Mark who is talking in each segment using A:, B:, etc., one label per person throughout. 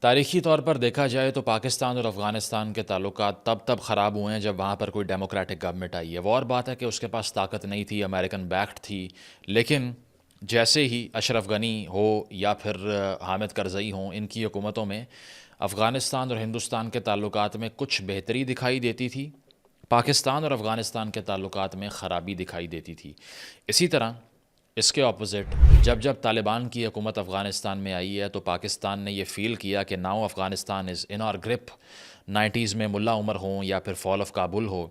A: تاریخی طور پر دیکھا جائے تو پاکستان اور افغانستان کے تعلقات تب خراب ہوئے ہیں جب وہاں پر کوئی ڈیموکریٹک گورنمنٹ آئی ہے۔ وہ اور بات ہے کہ اس کے پاس طاقت نہیں تھی، امریکن بیکڈ تھی، لیکن جیسے ہی اشرف غنی ہو یا پھر حامد کرزئی ہوں، ان کی حکومتوں میں افغانستان اور ہندوستان کے تعلقات میں کچھ بہتری دکھائی دیتی تھی، پاکستان اور افغانستان کے تعلقات میں خرابی دکھائی دیتی تھی۔ اسی طرح اس کے اپوزٹ جب طالبان کی حکومت افغانستان میں آئی ہے تو پاکستان نے یہ فیل کیا کہ now Afghanistan is in our grip. Nineties میں ملا عمر ہوں یا پھر فال آف کابل ہو،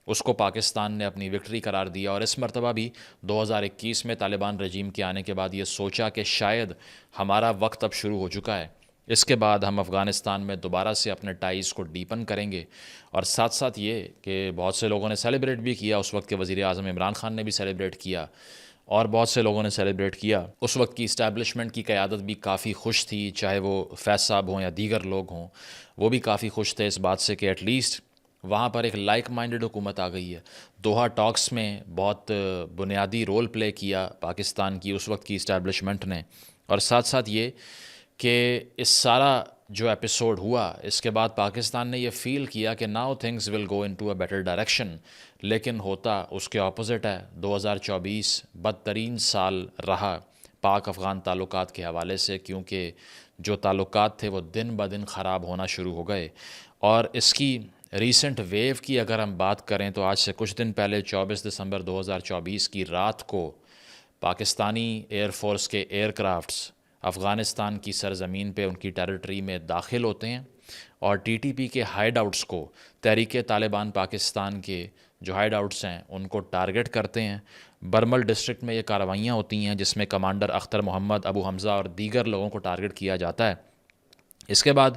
A: اس کو پاکستان نے اپنی وکٹری قرار دیا، اور اس مرتبہ بھی 2021 میں طالبان رجیم کے آنے کے بعد یہ سوچا کہ شاید ہمارا وقت اب شروع ہو چکا ہے، اس کے بعد ہم افغانستان میں دوبارہ سے اپنے ٹائز کو ڈیپن کریں گے۔ اور ساتھ ساتھ یہ کہ بہت سے لوگوں نے سیلیبریٹ بھی کیا، اس وقت کے وزیر اعظم عمران خان نے بھی سیلیبریٹ کیا اور بہت سے لوگوں نے سیلیبریٹ کیا۔ اس وقت کی اسٹیبلشمنٹ کی قیادت بھی کافی خوش تھی، چاہے وہ فیض صاحب ہوں یا دیگر لوگ ہوں، وہ بھی کافی خوش تھے اس بات سے کہ ایٹ لیسٹ وہاں پر ایک لائک مائنڈڈ حکومت آ گئی ہے۔ دوحہ ٹاکس میں بہت بنیادی رول پلے کیا پاکستان کی اس وقت کی اسٹیبلشمنٹ نے۔ اور ساتھ ساتھ یہ کہ اس سارا جو ایپیسوڈ ہوا، اس کے بعد پاکستان نے یہ فیل کیا کہ now things will go into a better direction, لیکن ہوتا اس کے اپوزٹ ہے۔ 2024 بدترین سال رہا پاک افغان تعلقات کے حوالے سے، کیونکہ جو تعلقات تھے وہ دن بدن خراب ہونا شروع ہو گئے۔ اور اس کی ریسنٹ ویو کی اگر ہم بات کریں تو آج سے کچھ دن پہلے 24 دسمبر 2024 کی رات کو پاکستانی ایئر فورس کے ایئر کرافٹس افغانستان کی سرزمین پہ ان کی ٹیریٹری میں داخل ہوتے ہیں، اور ٹی ٹی پی کے ہائیڈ آؤٹس کو، تحریک طالبان پاکستان کے جو ہائیڈ آؤٹس ہیں ان کو ٹارگٹ کرتے ہیں۔ برمل ڈسٹرکٹ میں یہ کارروائیاں ہوتی ہیں جس میں کمانڈر اختر محمد، ابو حمزہ اور دیگر لوگوں کو ٹارگٹ کیا جاتا ہے۔ اس کے بعد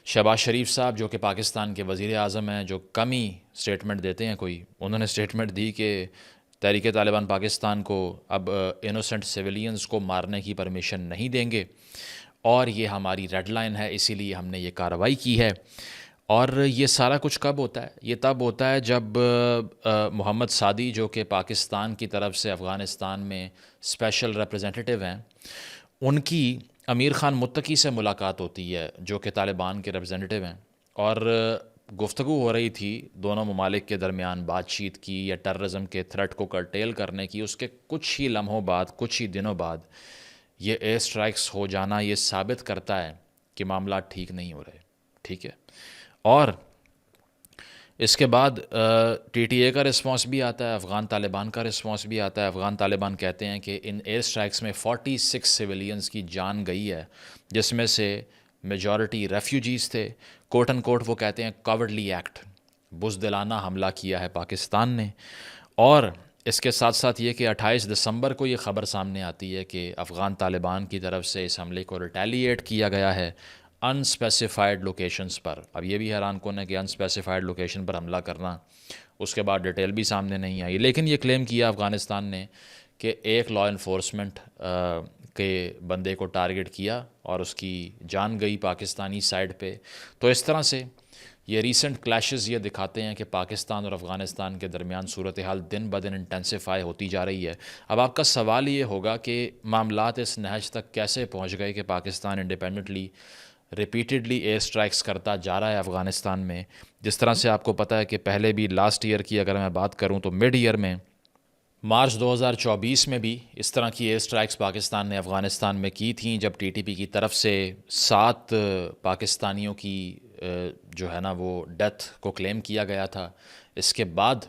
A: شہباز شریف صاحب جو کہ پاکستان کے وزیر اعظم ہیں، جو کم ہی اسٹیٹمنٹ دیتے ہیں کوئی، انہوں نے اسٹیٹمنٹ دی کہ تحریک طالبان پاکستان کو اب انوسنٹ سویلینز کو مارنے کی پرمیشن نہیں دیں گے، اور یہ ہماری ریڈ لائن ہے، اسی لیے ہم نے یہ کارروائی کی ہے۔ اور یہ سارا کچھ کب ہوتا ہے؟ یہ تب ہوتا ہے جب محمد سعدی جو کہ پاکستان کی طرف سے افغانستان میں اسپیشل ریپرزینٹیٹیو ہیں، ان کی امیر خان متقی سے ملاقات ہوتی ہے جو کہ طالبان کے ریپرزینٹیو ہیں، اور گفتگو ہو رہی تھی دونوں ممالک کے درمیان بات چیت کی یا ٹیررزم کے تھریٹ کو کرٹیل کرنے کی۔ اس کے کچھ ہی لمحوں بعد، کچھ ہی دنوں بعد یہ ایئر سٹرائکس ہو جانا یہ ثابت کرتا ہے کہ معاملات ٹھیک نہیں ہو رہے، ٹھیک ہے۔ اور اس کے بعد ٹی ٹی اے کا رسپانس بھی آتا ہے، افغان طالبان کا رسپانس بھی آتا ہے۔ افغان طالبان کہتے ہیں کہ ان ایئر سٹرائکس میں 46 سویلینز کی جان گئی ہے، جس میں سے میجورٹی ریفیوجیز تھے۔ کوٹ ان کوٹ وہ کہتے ہیں کاورڈلی ایکٹ، بزدلانہ حملہ کیا ہے پاکستان نے۔ اور اس کے ساتھ ساتھ یہ کہ 28 دسمبر کو یہ خبر سامنے آتی ہے کہ افغان طالبان کی طرف سے اس حملے کو ریٹیلیٹ کیا گیا ہے انسپیسیفائڈ لوکیشنز پر۔ اب یہ بھی حیران کن ہے کہ انسپیسیفائڈ لوکیشن پر حملہ کرنا، اس کے بعد ڈیٹیل بھی سامنے نہیں آئی، لیکن یہ کلیم کیا افغانستان نے کہ ایک لا انفورسمنٹ کے بندے کو ٹارگٹ کیا اور اس کی جان گئی پاکستانی سائڈ پہ۔ تو اس طرح سے یہ ریسنٹ کلیشز یہ دکھاتے ہیں کہ پاکستان اور افغانستان کے درمیان صورتحال دن بدن انٹینسیفائی ہوتی جا رہی ہے۔ اب آپ کا سوال یہ ہوگا کہ معاملات اس نہج تک کیسے پہنچ گئے کہ Pakistan independently repeatedly air strikes کرتا جا رہا ہے افغانستان میں۔ جس طرح سے آپ کو پتہ ہے کہ پہلے بھی لاسٹ ایئر کی اگر میں بات کروں تو مڈ ایئر میں مارچ 2024 میں بھی اس طرح کی ایئر سٹرائکس پاکستان نے افغانستان میں کی تھیں، جب ٹی ٹی پی کی طرف سے 7 پاکستانیوں کی جو ہے نا وہ ڈیتھ کو کلیم کیا گیا تھا۔ اس کے بعد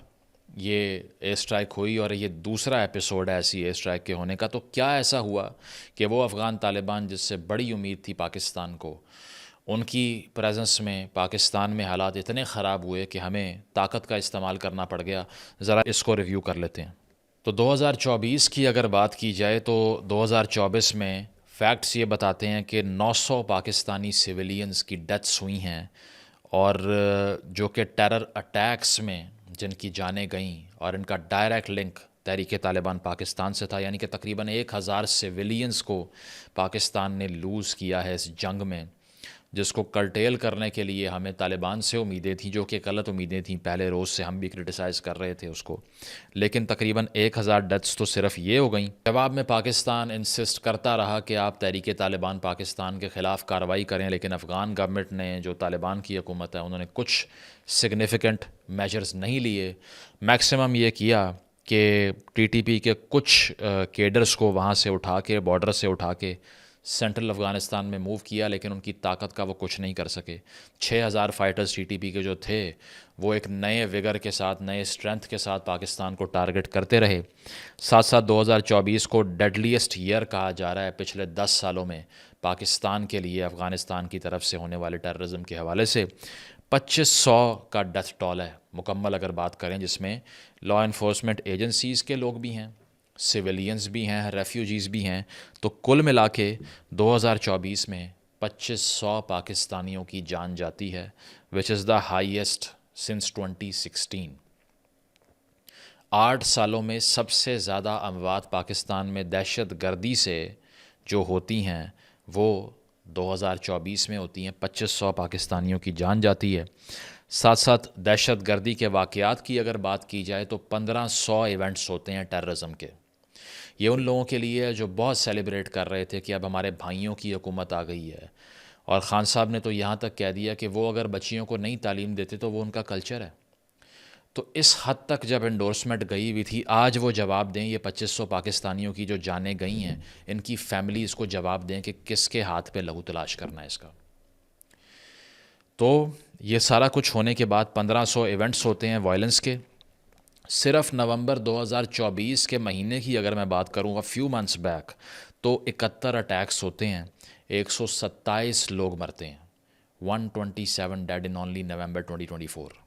A: یہ ایئر سٹرائک ہوئی اور یہ دوسرا ایپیسوڈ ہے ایسی ایئر سٹرائک کے ہونے کا۔ تو کیا ایسا ہوا کہ وہ افغان طالبان جس سے بڑی امید تھی پاکستان کو، ان کی پریزنس میں پاکستان میں حالات اتنے خراب ہوئے کہ ہمیں طاقت کا استعمال کرنا پڑ گیا؟ ذرا اس کو ریویو کر لیتے ہیں۔ تو 2024 کی اگر بات کی جائے تو 2024 میں فیکٹس یہ بتاتے ہیں کہ 900 پاکستانی سویلینز کی ڈیتھس ہوئی ہیں، اور جو کہ ٹیرر اٹیکس میں جن کی جانیں گئیں، اور ان کا ڈائریکٹ لنک تحریک طالبان پاکستان سے تھا، یعنی کہ تقریباً 1000 سویلینز کو پاکستان نے لوز کیا ہے اس جنگ میں۔ جس کو کرٹیل کرنے کے لیے ہمیں طالبان سے امیدیں تھیں، جو کہ غلط امیدیں تھیں، پہلے روز سے ہم بھی کرٹیسائز کر رہے تھے اس کو، لیکن تقریباً 1,000 ڈیتھس تو صرف یہ ہو گئیں۔ جواب میں پاکستان انسسٹ کرتا رہا کہ آپ تحریک طالبان پاکستان کے خلاف کارروائی کریں، لیکن افغان گورنمنٹ نے، جو طالبان کی حکومت ہے، انہوں نے کچھ سگنیفیکنٹ میجرز نہیں لیے۔ میکسیمم یہ کیا کہ ٹی ٹی پی کے کچھ کیڈرز کو وہاں سے اٹھا کے، بارڈر سے اٹھا کے سینٹرل افغانستان میں موو کیا، لیکن ان کی طاقت کا وہ کچھ نہیں کر سکے۔ 6,000 فائٹرز ٹی ٹی پی کے جو تھے وہ ایک نئے وگر کے ساتھ، نئے اسٹرینتھ کے ساتھ پاکستان کو ٹارگٹ کرتے رہے۔ ساتھ ساتھ 2024 کو ڈیڈلیسٹ ایئر کہا جا رہا ہے پچھلے 10 سالوں میں پاکستان کے لیے، افغانستان کی طرف سے ہونے والے ٹیررزم کے حوالے سے 2500 کا ڈیتھ ٹول ہے مکمل اگر بات کریں، جس میں لا انفورسمنٹ ایجنسیز کے لوگ بھی ہیں، سویلینز بھی ہیں، ریفیوجیز بھی ہیں، تو کل ملا کے 2024 میں 2500 پاکستانیوں کی جان جاتی ہے، وچ از دا ہائیسٹ سنس 2016۔ 8 سالوں میں سب سے زیادہ اموات پاکستان میں دہشت گردی سے جو ہوتی ہیں وہ 2024 میں ہوتی ہیں، 2500 پاکستانیوں کی جان جاتی ہے۔ ساتھ ساتھ دہشت گردی کے واقعات کی اگر بات کی جائے تو 1500 ایونٹس ہوتے ہیں ٹیررزم کے۔ یہ ان لوگوں کے لیے جو بہت سیلیبریٹ کر رہے تھے کہ اب ہمارے بھائیوں کی حکومت آ گئی ہے، اور خان صاحب نے تو یہاں تک کہہ دیا کہ وہ اگر بچیوں کو نہیں تعلیم دیتے تو وہ ان کا کلچر ہے۔ تو اس حد تک جب انڈورسمنٹ گئی ہوئی تھی، آج وہ جواب دیں، یہ 2500 پاکستانیوں کی جو جانیں گئی ہیں، ان کی فیملیز کو جواب دیں کہ کس کے ہاتھ پہ لہو تلاش کرنا ہے اس کا۔ تو یہ سارا کچھ ہونے کے بعد 1500 ایونٹس ہوتے ہیں وائلنس کے۔ صرف نومبر 2024 کے مہینے کی اگر میں بات کروں گا، فیو منتھس بیک، تو 71 اٹیکس ہوتے ہیں، 127 لوگ مرتے ہیں، 127 ڈیڈ ان اونلی نومبر 2024۔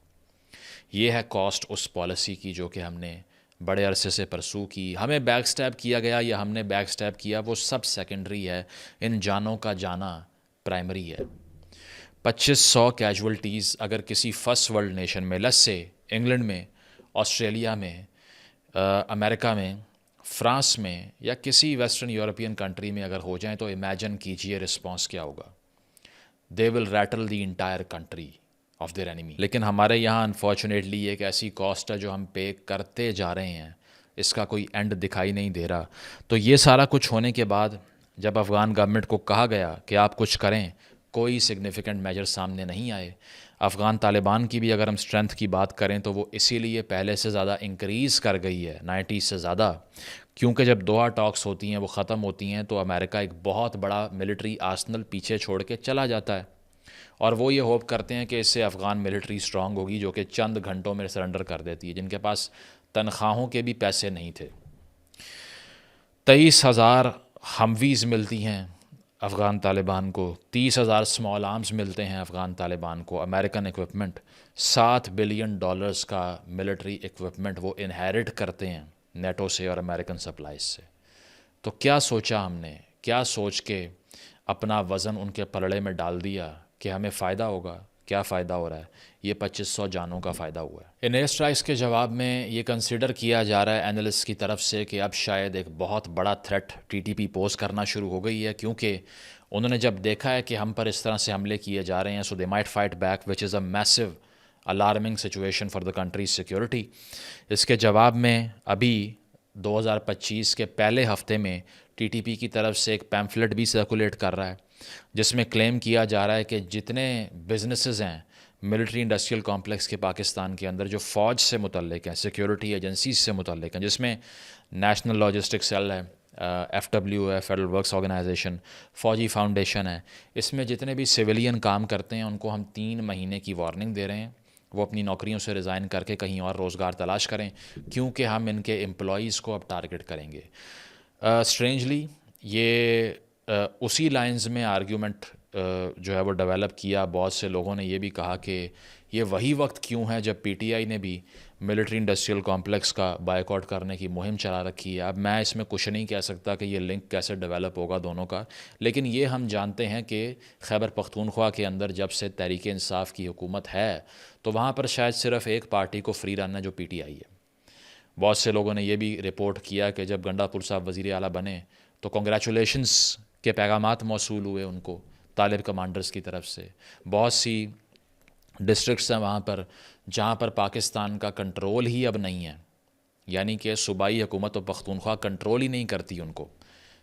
A: یہ ہے کاسٹ اس پالیسی کی جو کہ ہم نے بڑے عرصے سے پرسو کی۔ ہمیں بیک سٹیپ کیا گیا یا ہم نے بیک سٹیپ کیا، وہ سب سیکنڈری ہے، ان جانوں کا جانا پرائمری ہے۔ 2500 کیجولٹیز اگر کسی فرسٹ ورلڈ نیشن میں، لس سے انگلینڈ میں، آسٹریلیا میں، امریکہ میں، فرانس میں، یا کسی ویسٹرن یورپین کنٹری میں اگر ہو جائیں تو امیجن کیجئے رسپانس کیا ہوگا۔ They will rattle the entire country of their enemy. لیکن ہمارے یہاں انفارچونیٹلی ایک ایسی کاسٹ ہے جو ہم پے کرتے جا رہے ہیں، اس کا کوئی اینڈ دکھائی نہیں دے رہا۔ تو یہ سارا کچھ ہونے کے بعد جب افغان گورنمنٹ کو کہا گیا کہ آپ کچھ کریں، کوئی سگنیفیکنٹ میجر سامنے نہیں آئے۔ افغان طالبان کی بھی اگر ہم اسٹرینتھ کی بات کریں تو وہ اسی لیے پہلے سے زیادہ انکریز کر گئی ہے، 90 سے زیادہ، کیونکہ جب دوحہ ٹاکس ہوتی ہیں وہ ختم ہوتی ہیں تو امریکہ ایک بہت بڑا ملٹری آرسنل پیچھے چھوڑ کے چلا جاتا ہے، اور وہ یہ ہوپ کرتے ہیں کہ اس سے افغان ملٹری اسٹرانگ ہوگی، جو کہ چند گھنٹوں میں سرنڈر کر دیتی ہے، جن کے پاس تنخواہوں کے بھی پیسے نہیں تھے۔ 23,000 ہمویز ملتی ہیں افغان طالبان کو، 30,000 اسمال آرمز ملتے ہیں افغان طالبان کو، امریکن اکوپمنٹ، $7 بلین کا ملٹری اکوپمنٹ وہ انہیرٹ کرتے ہیں نیٹو سے اور امریکن سپلائز سے۔ تو کیا سوچا ہم نے، کیا سوچ کے اپنا وزن ان کے پلڑے میں ڈال دیا کہ ہمیں فائدہ ہوگا؟ کیا فائدہ ہو رہا ہے؟ یہ 2500 جانوں کا فائدہ ہوا ہے۔ ان ایئر اسٹرائکس کے جواب میں یہ کنسیڈر کیا جا رہا ہے اینالسٹ کی طرف سے کہ اب شاید ایک بہت بڑا threat T T P pose کرنا شروع ہو گئی ہے، کیونکہ انہوں نے جب دیکھا ہے کہ ہم پر اس طرح سے حملے کیے جا رہے ہیں، so they might fight back, which is a میسو alarming situation for the country's security. اس کے جواب میں ابھی 2025 کے پہلے ہفتے میں ٹی ٹی پی کی طرف سے ایک پیمفلٹ بھی سرکولیٹ کر رہا ہے، جس میں کلیم کیا جا رہا ہے کہ جتنے بزنسز ہیں ملٹری انڈسٹریل کمپلیکس کے پاکستان کے اندر جو فوج سے متعلق ہیں، سیکیورٹی ایجنسیز سے متعلق ہیں، جس میں نیشنل لاجسٹک سیل ہے، ایف ڈبلیو ہے، فیڈرل ورکس آرگنائزیشن، فوجی فاؤنڈیشن ہے، اس میں جتنے بھی سویلین کام کرتے ہیں ان کو ہم 3 مہینے کی وارننگ دے رہے ہیں، وہ اپنی نوکریوں سے ریزائن کر کے کہیں اور روزگار تلاش کریں، کیونکہ ہم ان کے امپلائیز کو اب ٹارگٹ کریں گے۔ اسٹرینجلی یہ اسی لائنز میں آرگیومنٹ جو ہے وہ ڈیولپ کیا۔ بہت سے لوگوں نے یہ بھی کہا کہ یہ وہی وقت کیوں ہے جب پی ٹی آئی نے بھی ملٹری انڈسٹریل کمپلیکس کا بائیک آؤٹ کرنے کی مہم چلا رکھی ہے۔ اب میں اس میں کچھ نہیں کہہ سکتا کہ یہ لنک کیسے ڈیولپ ہوگا دونوں کا، لیکن یہ ہم جانتے ہیں کہ خیبر پختونخوا کے اندر جب سے تحریک انصاف کی حکومت ہے تو وہاں پر شاید صرف ایک پارٹی کو فری رن ہے، جو پی ٹی آئی ہے۔ بہت سے لوگوں نے یہ بھی رپورٹ کیا کہ جب گنڈا پور صاحب وزیر اعلیٰ بنے تو کنگریچولیشنز کے پیغامات موصول ہوئے ان کو، طالب کمانڈرز کی طرف سے. بہت سی ڈسٹرکٹس ہیں وہاں پر جہاں پر پاکستان کا کنٹرول ہی اب نہیں ہے, یعنی کہ صوبائی حکومت و پختونخوا کنٹرول ہی نہیں کرتی ان کو,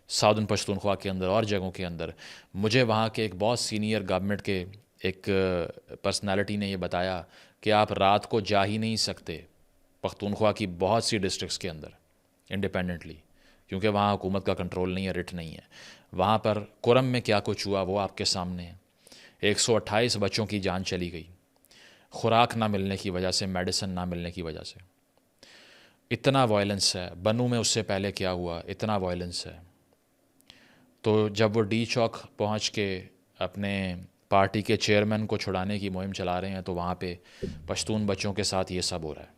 A: ساؤدرن پشتونخوا کے اندر اور جگہوں کے اندر. مجھے وہاں کے ایک بہت سینئر گورنمنٹ کے ایک پرسنالٹی نے یہ بتایا کہ آپ رات کو جا ہی نہیں سکتے پختونخوا کی بہت سی ڈسٹرکٹس کے اندر انڈیپینڈنٹلی, کیونکہ وہاں حکومت کا کنٹرول نہیں ہے, رٹ نہیں ہے. وہاں پر کرم میں کیا کچھ ہوا وہ آپ کے سامنے ہے. 128 بچوں کی جان چلی گئی خوراک نہ ملنے کی وجہ سے, میڈیسن نہ ملنے کی وجہ سے. اتنا وائلنس ہے. بنو میں اس سے پہلے کیا ہوا, اتنا وائلنس ہے. تو جب وہ ڈی چوک پہنچ کے اپنے پارٹی کے چیئرمین کو چھڑانے کی مہم چلا رہے ہیں تو وہاں پہ پشتون بچوں کے ساتھ یہ سب ہو رہا ہے,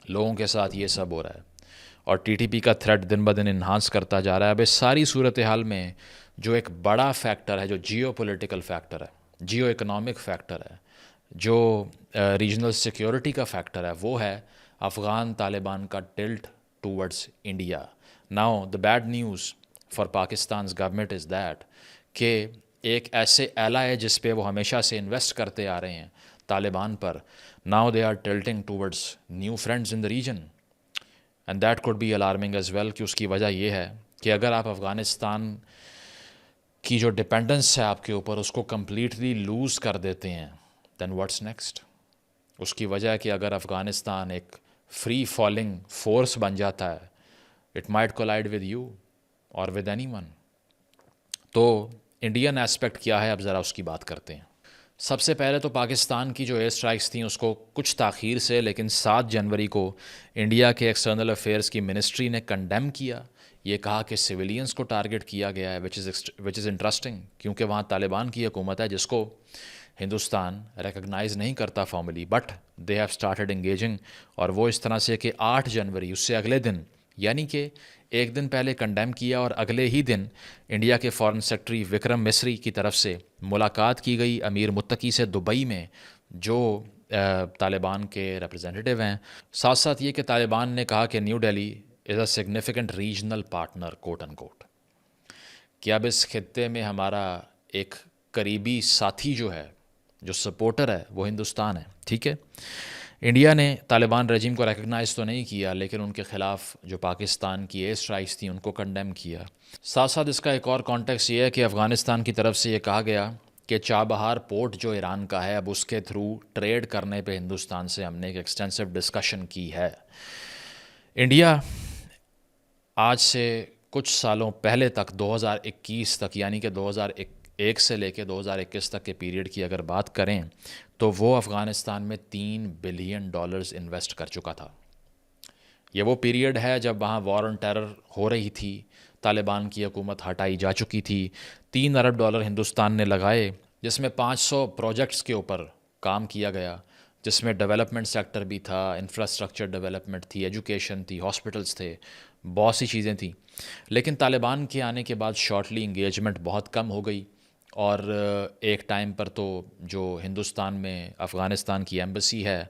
A: لوگوں کے ساتھ یہ سب ہو رہا ہے, اور ٹی ٹی پی کا تھریٹ دن بدن انہانس کرتا جا رہا ہے. اب اس ساری صورتحال میں جو ایک بڑا فیکٹر ہے, جو جیو پولیٹیکل فیکٹر ہے, جیو اکنامک فیکٹر ہے, جو ریجنل سیکیورٹی کا فیکٹر ہے, وہ ہے افغان طالبان کا tilt towards India. Now the bad news for Pakistan's government is that کہ ایک ایسے ایلا ہے جس پہ وہ ہمیشہ سے انویسٹ کرتے آ رہے ہیں طالبان پر, now they are tilting towards new friends in the region, and that could be alarming as well. کہ اس کی وجہ یہ ہے کہ اگر آپ افغانستان کی جو ڈپینڈنس ہے آپ کے اوپر اس کو کمپلیٹلی لوز کر دیتے ہیں, دین واٹس نیکسٹ. اس کی وجہ ہے کہ اگر افغانستان ایک فری فالنگ فورس بن جاتا ہے, it might collide with you اور ود اینی ون. تو انڈین ایسپیکٹ کیا ہے, اب ذرا اس کی بات کرتے ہیں. سب سے پہلے تو پاکستان کی جو ایئر اسٹرائکس تھیں اس کو کچھ تاخیر سے لیکن 7 جنوری کو انڈیا کے ایکسٹرنل افیئرز کی منسٹری نے کنڈیم کیا. یہ کہا کہ سویلینز کو ٹارگٹ کیا گیا ہے, وچ از انٹرسٹنگ, کیونکہ وہاں طالبان کی حکومت ہے جس کو ہندوستان ریکگنائز نہیں کرتا formally, but they have started engaging. اور وہ اس طرح سے کہ 8 جنوری اس سے اگلے دن, یعنی کہ ایک دن پہلے کنڈیم کیا اور اگلے ہی دن انڈیا کے فارن سیکرٹری وکرم مسری کی طرف سے ملاقات کی گئی امیر متقی سے دبئی میں, جو طالبان کے ریپرزینٹیو ہیں. ساتھ ساتھ یہ کہ طالبان نے کہا کہ New Delhi is a significant regional partner quote unquote, کہ اب اس خطے میں ہمارا ایک قریبی ساتھی جو ہے, جو سپورٹر ہے, وہ ہندوستان ہے. ٹھیک ہے, انڈیا نے طالبان رجیم کو ریکگنائز تو نہیں کیا لیکن ان کے خلاف جو پاکستان کی ایئر اسٹرائکس تھیں ان کو کنڈیم کیا. ساتھ ساتھ اس کا ایک اور کانٹیکس یہ ہے کہ افغانستان کی طرف سے یہ کہا گیا کہ چابہار پورٹ جو ایران کا ہے اب اس کے تھرو ٹریڈ کرنے پہ ہندوستان سے ہم نے ایک ایکسٹینسو ڈسکشن کی ہے. انڈیا آج سے کچھ سالوں پہلے تک 2021 تک, یعنی کہ 2001 سے لے کے 2021 تک کے پیریڈ کی اگر بات کریں تو وہ افغانستان میں $3 بلین انویسٹ کر چکا تھا. یہ وہ پیریڈ ہے جب وہاں وار آن ٹیرر ہو رہی تھی, طالبان کی حکومت ہٹائی جا چکی تھی. $3 ارب ہندوستان نے لگائے, جس میں 500 پروجیکٹس کے اوپر کام کیا گیا, جس میں ڈیولپمنٹ سیکٹر بھی تھا, انفراسٹرکچر ڈیولپمنٹ تھی, ایجوکیشن تھی, ہاسپٹلس تھے, بہت سی چیزیں تھیں. لیکن طالبان کے آنے کے بعد شارٹلی انگیجمنٹ بہت کم ہو گئی, اور ایک ٹائم پر تو جو ہندوستان میں افغانستان کی ایمبیسی ہے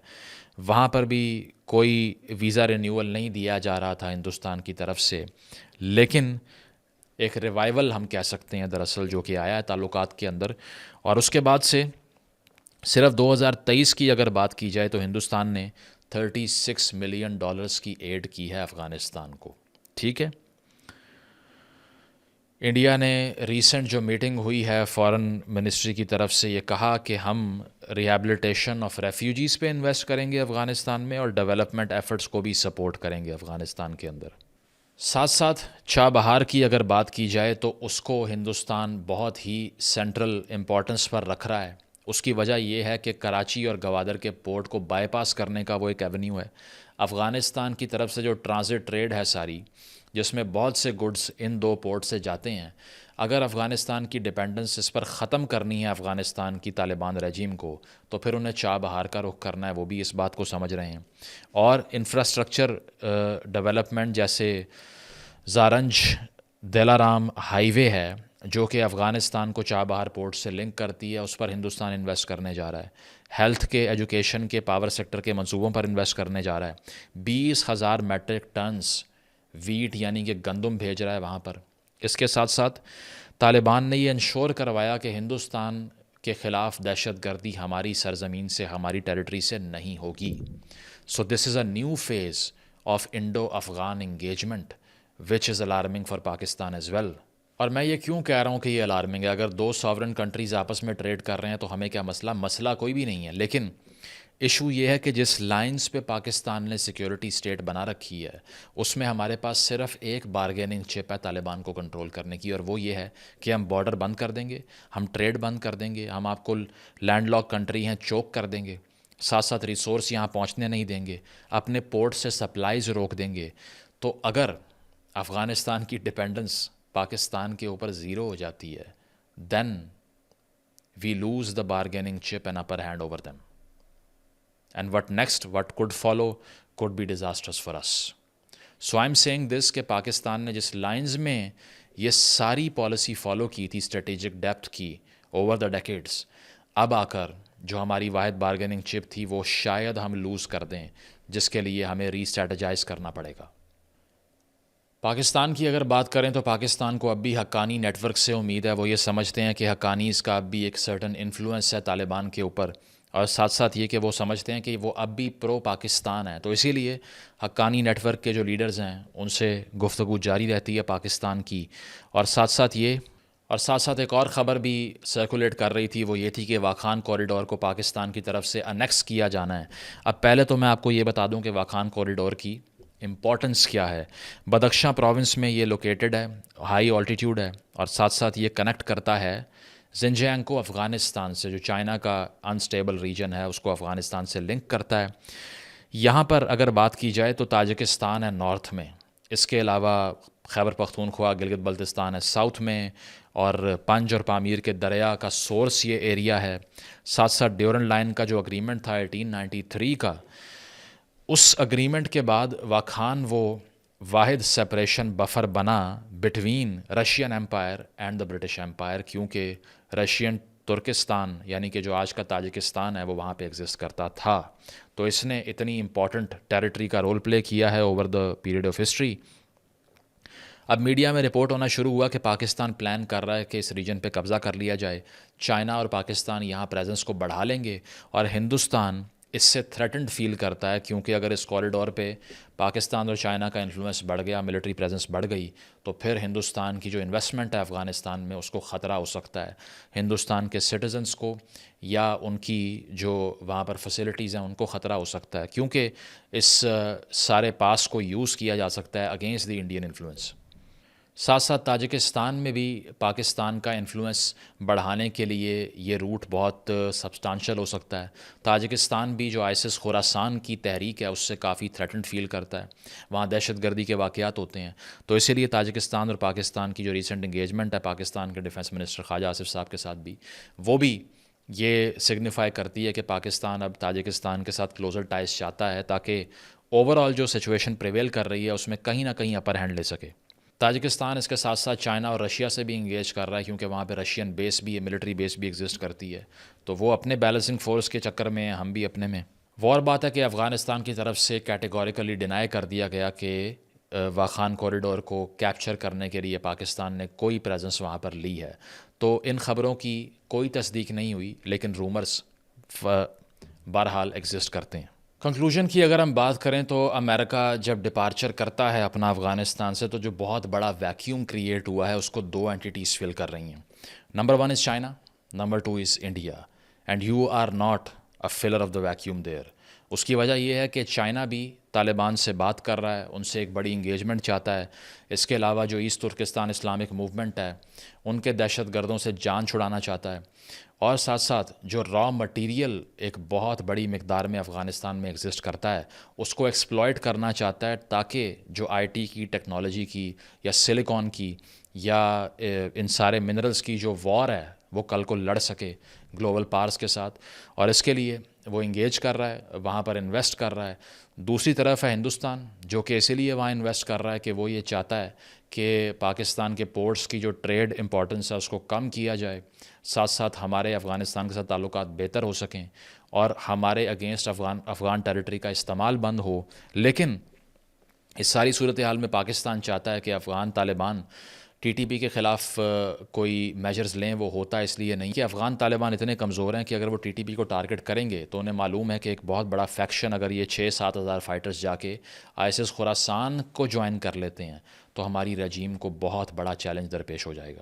A: وہاں پر بھی کوئی ویزا رینیول نہیں دیا جا رہا تھا ہندوستان کی طرف سے. لیکن ایک ریوائول ہم کہہ سکتے ہیں دراصل جو کہ آیا ہے تعلقات کے اندر, اور اس کے بعد سے صرف 2023 کی اگر بات کی جائے تو ہندوستان نے $36 ملین کی ایڈ کی ہے افغانستان کو. ٹھیک ہے, انڈیا نے ریسنٹ جو میٹنگ ہوئی ہے فارن منسٹری کی طرف سے یہ کہا کہ ہم ریہیبلیٹیشن آف ریفیوجیز پہ انویسٹ کریں گے افغانستان میں, اور ڈیولپمنٹ ایفرٹس کو بھی سپورٹ کریں گے افغانستان کے اندر. ساتھ ساتھ چابہار کی اگر بات کی جائے تو اس کو ہندوستان بہت ہی سینٹرل امپورٹنس پر رکھ رہا ہے. اس کی وجہ یہ ہے کہ کراچی اور گوادر کے پورٹ کو بائی پاس کرنے کا وہ ایک ایونیو ہے. افغانستان کی طرف سے جو ٹرانزٹ ٹریڈ ہے ساری, جس میں بہت سے گڈس ان 2 پورٹ سے جاتے ہیں, اگر افغانستان کی ڈیپینڈنس اس پر ختم کرنی ہے افغانستان کی طالبان رجیم کو, تو پھر انہیں چابہار کا رخ کرنا ہے. وہ بھی اس بات کو سمجھ رہے ہیں. اور انفراسٹرکچر ڈیولپمنٹ جیسے زارنج دلارام ہائی وے ہے جو کہ افغانستان کو چابہار پورٹ سے لنک کرتی ہے, اس پر ہندوستان انویسٹ کرنے جا رہا ہے. ہیلتھ کے, ایجوکیشن کے, پاور سیکٹر کے منصوبوں پر انویسٹ کرنے جا رہا ہے. 20,000 میٹرک ٹنز ویٹ یعنی کہ گندم بھیج رہا ہے وہاں پر. اس کے ساتھ ساتھ طالبان نے یہ انشور کروایا کہ ہندوستان کے خلاف دہشت گردی ہماری سرزمین سے، ہماری ٹیریٹری سے نہیں ہوگی. So this is a new phase of Indo Afghan engagement which is alarming for Pakistan as well. اور میں یہ کیوں کہہ رہا ہوں کہ یہ الارمنگ ہے؟ اگر دو ساورن کنٹریز آپس میں ٹریڈ کر رہے ہیں تو ہمیں کیا مسئلہ کوئی بھی نہیں ہے، لیکن ایشو یہ ہے کہ جس لائنز پہ پاکستان نے سیکیورٹی سٹیٹ بنا رکھی ہے اس میں ہمارے پاس صرف ایک بارگیننگ چپ ہے طالبان کو کنٹرول کرنے کی، اور وہ یہ ہے کہ ہم بارڈر بند کر دیں گے، ہم ٹریڈ بند کر دیں گے، ہم آپ کو لینڈ لاک کنٹری ہیں چوک کر دیں گے، ساتھ ساتھ ریسورس یہاں پہنچنے نہیں دیں گے، اپنے پورٹ سے سپلائیز روک دیں گے. تو اگر افغانستان کی ڈپینڈنس پاکستان کے اوپر زیرو ہو جاتی ہے دین وی لوز دا بارگیننگ چپ and upper hand over them. And what could follow could be disastrous for us. So I'm saying this کہ پاکستان نے جس لائنز میں یہ ساری پالیسی فالو کی تھی اسٹریٹجک ڈیپتھ کی اوور دا ڈیکیڈس، اب آ کر جو ہماری واحد بارگیننگ چپ تھی وہ شاید ہم لوز کر دیں، جس کے لیے ہمیں ری اسٹریٹجائز کرنا پڑے گا. پاکستان کی اگر بات کریں تو پاکستان کو اب بھی حقانی نیٹ ورک سے امید ہے. وہ یہ سمجھتے ہیں کہ حقانیز کا اب بھی ایک سرٹن انفلوئنس ہے طالبان کے اوپر، اور ساتھ ساتھ یہ کہ وہ سمجھتے ہیں کہ وہ اب بھی پرو پاکستان ہے. تو اسی لیے حقانی نیٹ ورک کے جو لیڈرز ہیں ان سے گفتگو جاری رہتی ہے پاکستان کی. اور ساتھ ساتھ ایک اور خبر بھی سرکولیٹ کر رہی تھی، وہ یہ تھی کہ واخان کوریڈور کو پاکستان کی طرف سے انیکس کیا جانا ہے. اب پہلے تو میں آپ کو یہ بتا دوں کہ واخان کوریڈور کی امپورٹنس کیا ہے. بدخشاں پروونس میں یہ لوکیٹڈ ہے، ہائی آلٹیٹیوڈ ہے، اور ساتھ ساتھ یہ کنیکٹ کرتا ہے زنجیانگ کو افغانستان سے، جو چائنا کا انسٹیبل ریجن ہے اس کو افغانستان سے لنک کرتا ہے. یہاں پر اگر بات کی جائے تو تاجکستان ہے نارتھ میں، اس کے علاوہ خیبر پختونخوا گلگت بلتستان ہے ساؤتھ میں، اور پنج اور پامیر کے دریا کا سورس یہ ایریا ہے. ساتھ ساتھ ڈیورن لائن کا جو اگریمنٹ تھا 1893 کا، اس اگریمنٹ کے بعد واخان وہ واحد سپریشن بفر بنا between Russian empire and the British umpire, کیونکہ رشین ترکستان یعنی کہ جو آج کا تاجکستان ہے وہ وہاں پہ ایگزسٹ کرتا تھا. تو اس نے اتنی امپورٹنٹ ٹیریٹری کا رول پلے کیا ہے over the period of history. اب میڈیا میں رپورٹ ہونا شروع ہوا کہ پاکستان پلان کر رہا ہے کہ اس ریجن پہ قبضہ کر لیا جائے، چائنا اور پاکستان یہاں پریزنس کو بڑھا لیں گے، اور ہندوستان اس سے تھریٹنڈ فیل کرتا ہے، کیونکہ اگر اس کوریڈور پہ پاکستان اور چائنا کا انفلوئنس بڑھ گیا، ملٹری پریزنس بڑھ گئی، تو پھر ہندوستان کی جو انویسٹمنٹ ہے افغانستان میں اس کو خطرہ ہو سکتا ہے. ہندوستان کے سٹیزنز کو یا ان کی جو وہاں پر فیسلٹیز ہیں ان کو خطرہ ہو سکتا ہے، کیونکہ اس سارے پاس کو یوز کیا جا سکتا ہے اگینسٹ دی انڈین انفلوئنس. ساتھ ساتھ تاجکستان میں بھی پاکستان کا انفلوئنس بڑھانے کے لیے یہ روٹ بہت سبسٹانشل ہو سکتا ہے. تاجکستان بھی جو آئسس خراسان کی تحریک ہے اس سے کافی تھریٹنڈ فیل کرتا ہے، وہاں دہشت گردی کے واقعات ہوتے ہیں. تو اسی لیے تاجکستان اور پاکستان کی جو ریسنٹ انگیجمنٹ ہے پاکستان کے ڈیفنس منسٹر خواجہ آصف صاحب کے ساتھ بھی، وہ بھی یہ سگنیفائی کرتی ہے کہ پاکستان اب تاجکستان کے ساتھ کلوزر ٹائز چاہتا ہے تاکہ اوور آل جو سچویشن پریویل کر رہی ہے اس میں کہیں نہ کہیں اپر ہینڈ لے سکے. تاجکستان اس کے ساتھ ساتھ چائنا اور رشیا سے بھی انگیج کر رہا ہے، کیونکہ وہاں پہ رشین بیس بھی ہے، ملٹری بیس بھی ایگزسٹ کرتی ہے. تو وہ اپنے بیلنسنگ فورس کے چکر میں ہیں، ہم بھی اپنے میں. وہ اور بات ہے کہ افغانستان کی طرف سے کیٹیگوریکلی ڈینائی کر دیا گیا کہ واخان کوریڈور کو کیپچر کرنے کے لیے پاکستان نے کوئی پریزنس وہاں پر لی ہے. تو ان خبروں کی کوئی تصدیق نہیں ہوئی، لیکن رومرز بہرحال ایگزسٹ کرتے ہیں. کنکلوژن کی اگر ہم بات کریں تو امریکہ جب ڈپارچر کرتا ہے اپنا افغانستان سے تو جو بہت بڑا ویکیوم کریٹ ہوا ہے اس کو دو اینٹیٹیز فل کر رہی ہیں. Number 1 is China, number 2 is India, and you are not a filler of the vacuum there. اس کی وجہ یہ ہے کہ چائنا بھی طالبان سے بات کر رہا ہے، ان سے ایک بڑی انگیجمنٹ چاہتا ہے. اس کے علاوہ جو ایسٹ ترکستان اسلامک موومنٹ ہے ان کے دہشت گردوں سے جان چھڑانا چاہتا ہے، اور ساتھ ساتھ جو را مٹیریل ایک بہت بڑی مقدار میں افغانستان میں ایگزسٹ کرتا ہے اس کو ایکسپلائٹ کرنا چاہتا ہے، تاکہ جو آئی ٹی کی، ٹیکنالوجی کی، یا سلیکان کی، یا ان سارے منرلز کی جو وار ہے وہ کل کو لڑ سکے گلوبل پاورز کے ساتھ. اور اس کے لیے وہ انگیج کر رہا ہے، وہاں پر انویسٹ کر رہا ہے. دوسری طرف ہے ہندوستان، جو کہ اسی لیے وہاں انویسٹ کر رہا ہے کہ وہ یہ چاہتا ہے کہ پاکستان کے پورٹس کی جو ٹریڈ امپورٹنس ہے اس کو کم کیا جائے، ساتھ ساتھ ہمارے افغانستان کے ساتھ تعلقات بہتر ہو سکیں اور ہمارے اگینسٹ افغان ٹیریٹری کا استعمال بند ہو. لیکن اس ساری صورتحال میں پاکستان چاہتا ہے کہ افغان طالبان ٹی ٹی پی کے خلاف کوئی میجرز لیں وہ ہوتا اس لیے نہیں کہ افغان طالبان اتنے کمزور ہیں کہ اگر وہ ٹی ٹی پی کو ٹارگٹ کریں گے تو انہیں معلوم ہے کہ ایک بہت بڑا فیکشن اگر یہ 6-7 ہزار فائٹرز جا کے آئی ایس خراسان کو جوائن کر لیتے ہیں تو ہماری رجیم کو بہت بڑا چیلنج درپیش ہو جائے گا.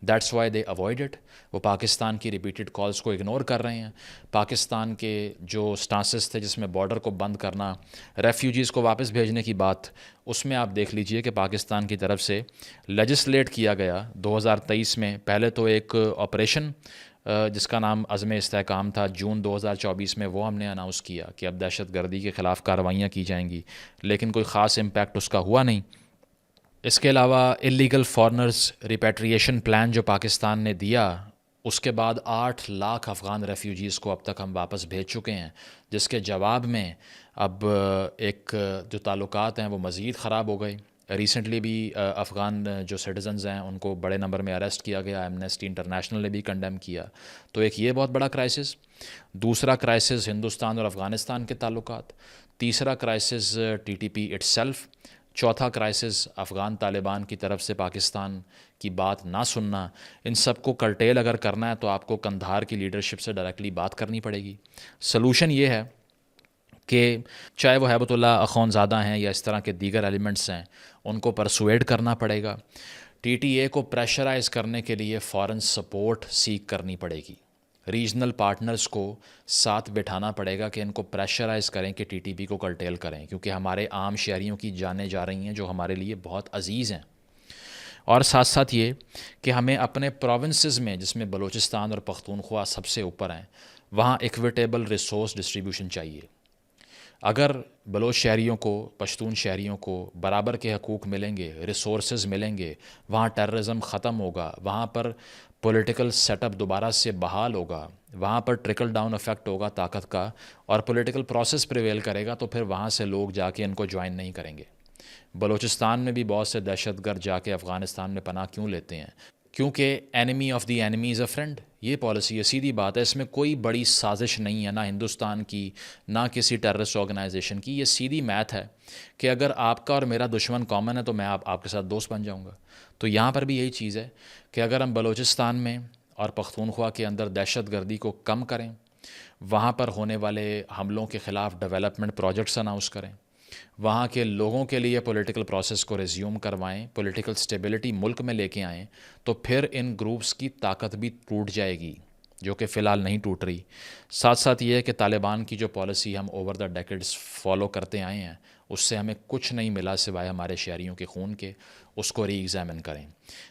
A: That's why they avoid it. وہ پاکستان کی ریپیٹڈ کالز کو اگنور کر رہے ہیں. پاکستان کے جو سٹانسز تھے جس میں بارڈر کو بند کرنا, ریفیوجیز کو واپس بھیجنے کی بات, اس میں آپ دیکھ لیجئے کہ پاکستان کی طرف سے لیجسلیٹ کیا گیا 2023 میں. پہلے تو ایک آپریشن جس کا نام عزم استحکام تھا, جون 2024 میں وہ ہم نے اناؤنس کیا کہ اب دہشت گردی کے خلاف کارروائیاں کی جائیں گی, لیکن کوئی خاص امپیکٹ اس کا ہوا نہیں. اس کے علاوہ اللیگل فارنرز ریپیٹریشن پلان جو پاکستان نے دیا, اس کے بعد 8 لاکھ افغان ریفیوجیز کو اب تک ہم واپس بھیج چکے ہیں, جس کے جواب میں اب ایک جو تعلقات ہیں وہ مزید خراب ہو گئے. ریسنٹلی بھی افغان جو سٹیزنز ہیں ان کو بڑے نمبر میں اریسٹ کیا گیا, ایمنیسٹی انٹرنیشنل نے بھی کنڈیم کیا. تو ایک یہ بہت بڑا کرائسس. دوسرا کرائسس ہندوستان اور افغانستان کے تعلقات. تیسرا crisis T T P it self. چوتھا کرائسس افغان طالبان کی طرف سے پاکستان کی بات نہ سننا. ان سب کو کرٹیل اگر کرنا ہے تو آپ کو قندھار کی لیڈرشپ سے ڈائریکٹلی بات کرنی پڑے گی. سلوشن یہ ہے کہ چاہے وہ ہیبت اللہ اخونزادہ ہیں یا اس طرح کے دیگر ایلیمنٹس ہیں, ان کو پرسویڈ کرنا پڑے گا. ٹی ٹی اے کو پریشرائز کرنے کے لیے فارن سپورٹ سیک کرنی پڑے گی. ریجنل پارٹنرز کو ساتھ بٹھانا پڑے گا کہ ان کو پریشرائز کریں کہ ٹی ٹی پی کو کرٹیل کریں, کیونکہ ہمارے عام شہریوں کی جانیں جا رہی ہیں جو ہمارے لیے بہت عزیز ہیں. اور ساتھ ساتھ یہ کہ ہمیں اپنے پروونسز میں, جس میں بلوچستان اور پختونخوا سب سے اوپر ہیں, وہاں ایکویٹیبل ریسورس ڈسٹریبیوشن چاہیے. اگر بلوچ شہریوں کو, پشتون شہریوں کو برابر کے حقوق ملیں گے, ریسورسز ملیں گے, وہاں ٹیررزم ختم ہوگا, وہاں پر پولیٹیکل سیٹ اپ دوبارہ سے بحال ہوگا, وہاں پر ٹرکل ڈاؤن افیکٹ ہوگا طاقت کا, اور پولیٹیکل پروسیس پریویل کرے گا, تو پھر وہاں سے لوگ جا کے ان کو جوائن نہیں کریں گے. بلوچستان میں بھی بہت سے دہشت گرد جا کے افغانستان میں پناہ کیوں لیتے ہیں؟ کیونکہ enemy of the enemy is a friend. یہ پالیسی ہے, سیدھی بات ہے. اس میں کوئی بڑی سازش نہیں ہے, نہ ہندوستان کی نہ کسی ٹیررسٹ آرگنائزیشن کی. یہ سیدھی میتھ ہے کہ اگر آپ کا اور میرا دشمن کامن ہے تو میں آپ کے ساتھ دوست بن جاؤں گا. تو یہاں پر بھی یہی چیز ہے کہ اگر ہم بلوچستان میں اور پختونخوا کے اندر دہشت گردی کو کم کریں, وہاں پر ہونے والے حملوں کے خلاف ڈیولپمنٹ پروجیکٹس اناؤنس کریں, وہاں کے لوگوں کے لیے پولیٹیکل پروسیس کو ریزیوم کروائیں, پولیٹیکل سٹیبلٹی ملک میں لے کے آئیں, تو پھر ان گروپس کی طاقت بھی ٹوٹ جائے گی, جو کہ فی الحال نہیں ٹوٹ رہی. ساتھ ساتھ یہ ہے کہ طالبان کی جو پالیسی ہم اوور دا ڈیکیڈز فالو کرتے آئے ہیں, اس سے ہمیں کچھ نہیں ملا سوائے ہمارے شہریوں کے خون کے. اس کو ری ایگزامن کریں.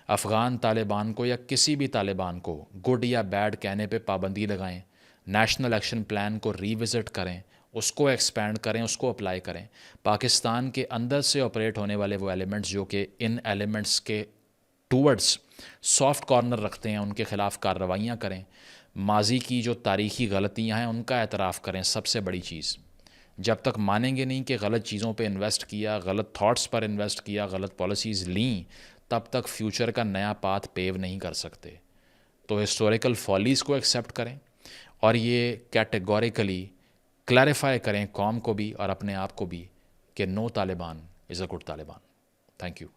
A: افغان طالبان کو یا کسی بھی طالبان کو گڈ یا بیڈ کہنے پہ پابندی لگائیں. نیشنل ایکشن پلان کو ری وزٹ کریں, اس کو ایکسپینڈ کریں, اس کو اپلائی کریں. پاکستان کے اندر سے آپریٹ ہونے والے وہ ایلیمنٹس جو کہ ان ایلیمنٹس کے ٹورڈز سافٹ کارنر رکھتے ہیں, ان کے خلاف کارروائیاں کریں. ماضی کی جو تاریخی غلطیاں ہیں ان کا اعتراف کریں. سب سے بڑی چیز, جب تک مانیں گے نہیں کہ غلط چیزوں پہ انویسٹ کیا, غلط تھاٹس پر انویسٹ کیا, غلط پالیسیز لیں, تب تک فیوچر کا نیا پاتھ پیو نہیں کر سکتے. تو ہسٹوریکل فالیز کو ایکسیپٹ کریں اور یہ کیٹیگوریکلی کلیریفائی کریں قوم کو بھی اور اپنے آپ کو بھی کہ no Taliban is a good Taliban. Thank you.